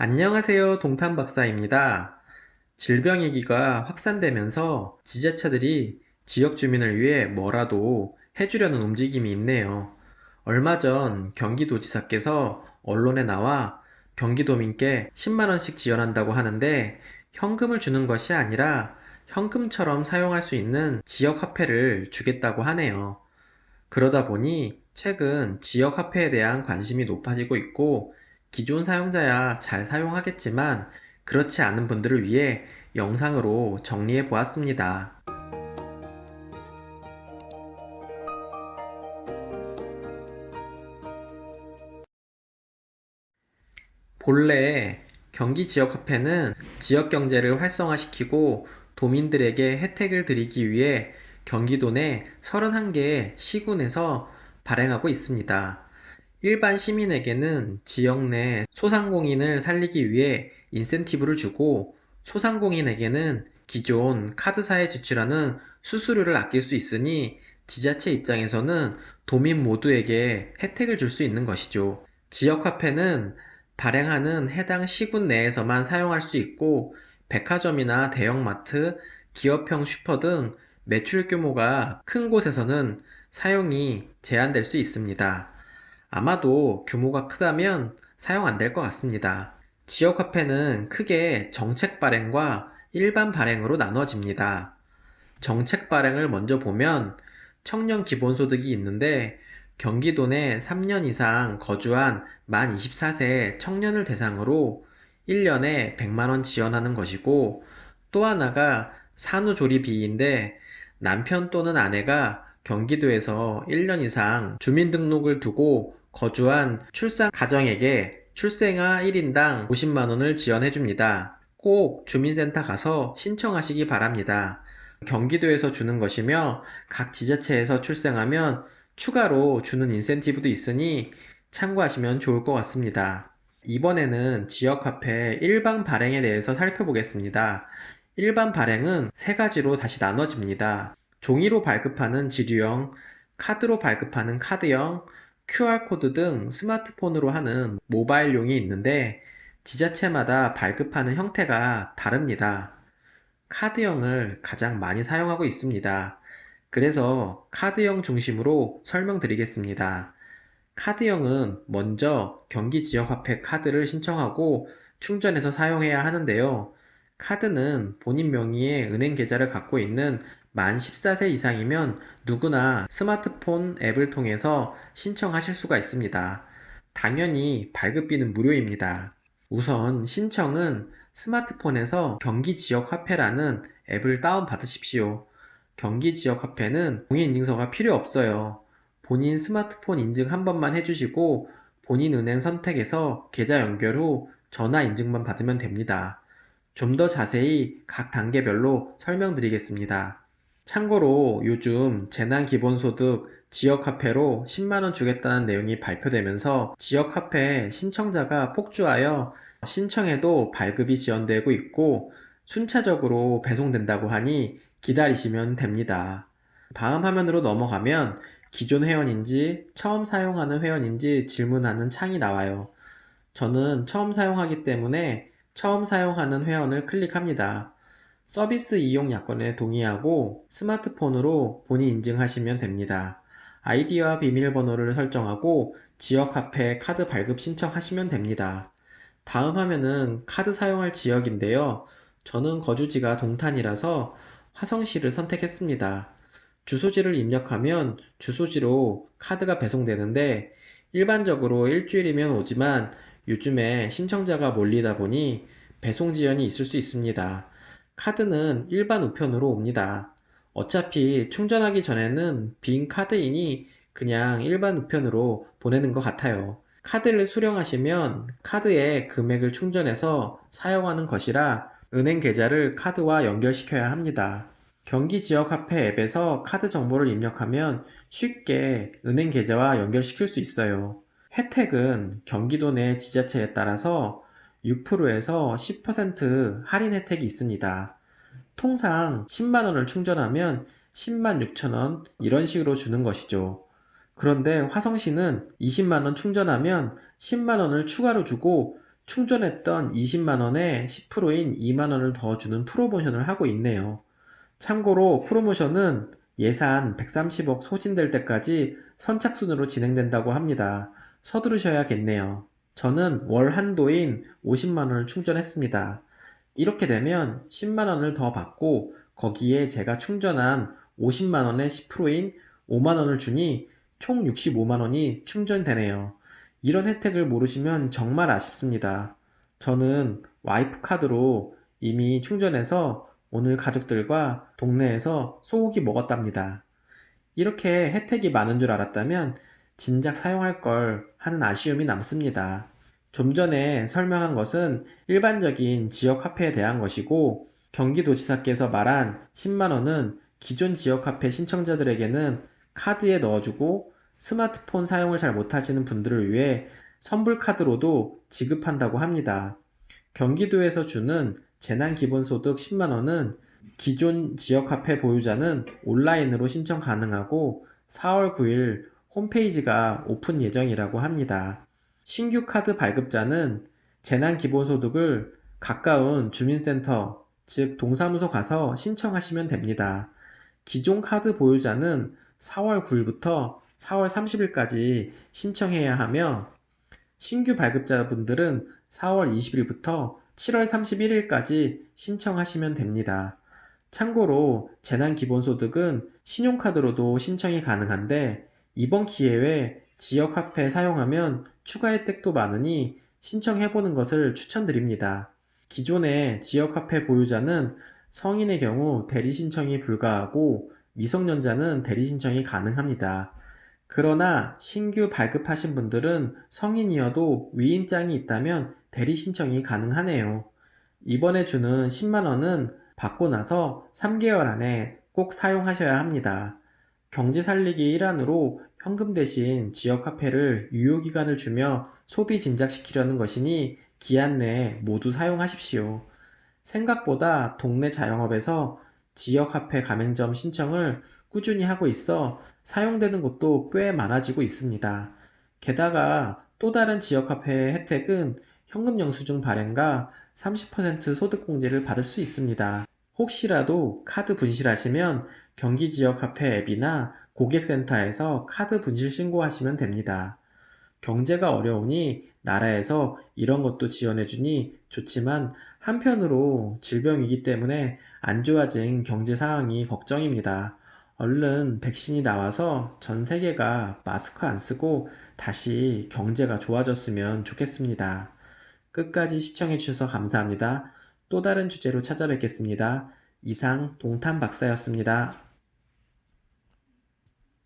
안녕하세요. 동탄박사입니다. 질병위기가 확산되면서 지자체들이 지역 주민을 위해 뭐라도 해주려는 움직임이 있네요. 얼마 전 경기도지사께서 언론에 나와 경기도민께 10만원씩 지원한다고 하는데 현금을 주는 것이 아니라 현금처럼 사용할 수 있는 지역화폐를 주겠다고 하네요. 그러다 보니 최근 지역화폐에 대한 관심이 높아지고 있고 기존 사용자야 잘 사용하겠지만 그렇지 않은 분들을 위해 영상으로 정리해 보았습니다. 본래 경기 지역화폐는 지역 경제를 활성화시키고 도민들에게 혜택을 드리기 위해 경기도 내 31개 시군에서 발행하고 있습니다. 일반 시민에게는 지역 내 소상공인을 살리기 위해 인센티브를 주고 소상공인에게는 기존 카드사에 지출하는 수수료를 아낄 수 있으니 지자체 입장에서는 도민 모두에게 혜택을 줄 수 있는 것이죠. 지역화폐는 발행하는 해당 시군 내에서만 사용할 수 있고 백화점이나 대형마트, 기업형 슈퍼 등 매출 규모가 큰 곳에서는 사용이 제한될 수 있습니다. 아마도 규모가 크다면 사용 안 될 것 같습니다. 지역화폐는 크게 정책 발행과 일반 발행으로 나눠집니다. 정책 발행을 먼저 보면 청년 기본소득이 있는데 경기도 내 3년 이상 거주한 만 24세 청년을 대상으로 1년에 100만원 지원하는 것이고 또 하나가 산후조리비인데 남편 또는 아내가 경기도에서 1년 이상 주민등록을 두고 거주한 출산 가정에게 출생아 1인당 50만원을 지원해 줍니다. 꼭 주민센터 가서 신청하시기 바랍니다. 경기도에서 주는 것이며 각 지자체에서 출생하면 추가로 주는 인센티브도 있으니 참고하시면 좋을 것 같습니다. 이번에는 지역화폐 일반 발행에 대해서 살펴보겠습니다. 일반 발행은 세 가지로 다시 나눠집니다. 종이로 발급하는 지류형, 카드로 발급하는 카드형, QR코드 등 스마트폰으로 하는 모바일용이 있는데 지자체마다 발급하는 형태가 다릅니다. 카드형을 가장 많이 사용하고 있습니다. 그래서 카드형 중심으로 설명드리겠습니다. 카드형은 먼저 경기 지역화폐 카드를 신청하고 충전해서 사용해야 하는데요. 카드는 본인 명의의 은행 계좌를 갖고 있는 만 14세 이상이면 누구나 스마트폰 앱을 통해서 신청하실 수가 있습니다. 당연히 발급비는 무료입니다. 우선 신청은 스마트폰에서 경기지역화폐라는 앱을 다운받으십시오. 경기지역화폐는 공인인증서가 필요 없어요. 본인 스마트폰 인증 한 번만 해주시고 본인 은행 선택해서 계좌 연결 후 전화 인증만 받으면 됩니다. 좀 더 자세히 각 단계별로 설명드리겠습니다. 참고로 요즘 재난기본소득 지역화폐로 10만원 주겠다는 내용이 발표되면서 지역화폐 신청자가 폭주하여 신청해도 발급이 지연되고 있고 순차적으로 배송된다고 하니 기다리시면 됩니다. 다음 화면으로 넘어가면 기존 회원인지 처음 사용하는 회원인지 질문하는 창이 나와요. 저는 처음 사용하기 때문에 처음 사용하는 회원을 클릭합니다. 서비스 이용 약관에 동의하고 스마트폰으로 본인 인증하시면 됩니다. 아이디와 비밀번호를 설정하고 지역화폐 카드 발급 신청하시면 됩니다. 다음 화면은 카드 사용할 지역인데요. 저는 거주지가 동탄이라서 화성시를 선택했습니다. 주소지를 입력하면 주소지로 카드가 배송되는데 일반적으로 일주일이면 오지만 요즘에 신청자가 몰리다 보니 배송 지연이 있을 수 있습니다. 카드는 일반 우편으로 옵니다. 어차피 충전하기 전에는 빈 카드이니 그냥 일반 우편으로 보내는 것 같아요. 카드를 수령하시면 카드에 금액을 충전해서 사용하는 것이라 은행 계좌를 카드와 연결시켜야 합니다. 경기 지역 화폐 앱에서 카드 정보를 입력하면 쉽게 은행 계좌와 연결시킬 수 있어요. 혜택은 경기도 내 지자체에 따라서 6%에서 10% 할인 혜택이 있습니다. 통상 10만원을 충전하면 10만 6천원 이런 식으로 주는 것이죠. 그런데 화성시는 20만원 충전하면 10만원을 추가로 주고 충전했던 20만 원에 10%인 2만 원을 더 주는 프로모션을 하고 있네요. 참고로 프로모션은 예산 130억 소진될 때까지 선착순으로 진행된다고 합니다. 서두르셔야겠네요. 저는 월 한도인 50만 원을 충전했습니다. 이렇게 되면 10만 원을 더 받고 거기에 제가 충전한 50만 원의 10%인 5만 원을 주니 총 65만 원이 충전되네요. 이런 혜택을 모르시면 정말 아쉽습니다. 저는 와이프 카드로 이미 충전해서 오늘 가족들과 동네에서 소고기 먹었답니다. 이렇게 혜택이 많은 줄 알았다면 진작 사용할 걸 하는 아쉬움이 남습니다. 좀 전에 설명한 것은 일반적인 지역 화폐에 대한 것이고, 경기도지사께서 말한 10만 원은 기존 지역 화폐 신청자들에게는 카드에 넣어주고 스마트폰 사용을 잘 못하시는 분들을 위해 선불 카드로도 지급한다고 합니다. 경기도에서 주는 재난기본소득 10만 원은 기존 지역화폐 보유자는 온라인으로 신청 가능하고 4월 9일 홈페이지가 오픈 예정이라고 합니다. 신규 카드 발급자는 재난기본소득을 가까운 주민센터, 즉 동사무소 가서 신청하시면 됩니다. 기존 카드 보유자는 4월 9일부터 4월 30일까지 신청해야 하며 신규 발급자분들은 4월 20일부터 7월 31일까지 신청하시면 됩니다. 참고로 재난기본소득은 신용카드로도 신청이 가능한데 이번 기회에 지역화폐 사용하면 추가 혜택도 많으니 신청해보는 것을 추천드립니다. 기존의 지역화폐 보유자는 성인의 경우 대리신청이 불가하고 미성년자는 대리신청이 가능합니다. 그러나 신규 발급하신 분들은 성인이어도 위임장이 있다면 대리 신청이 가능하네요. 이번에 주는 10만 원은 받고 나서 3개월 안에 꼭 사용하셔야 합니다. 경제 살리기 일환으로 현금 대신 지역 화폐를 유효기간을 주며 소비 진작시키려는 것이니 기한 내에 모두 사용하십시오. 생각보다 동네 자영업에서 지역화폐 가맹점 신청을 꾸준히 하고 있어 사용되는 곳도 꽤 많아지고 있습니다. 게다가 또 다른 지역화폐 혜택은 현금 영수증 발행과 30% 소득공제를 받을 수 있습니다. 혹시라도 카드 분실하시면 경기지역화폐 앱이나 고객센터에서 카드 분실 신고하시면 됩니다. 경제가 어려우니 나라에서 이런 것도 지원해주니 좋지만 한편으로 질병이기 때문에 안 좋아진 경제 상황이 걱정입니다. 얼른 백신이 나와서 전 세계가 마스크 안 쓰고 다시 경제가 좋아졌으면 좋겠습니다. 끝까지 시청해주셔서 감사합니다. 또 다른 주제로 찾아뵙겠습니다. 이상 동탄 박사였습니다.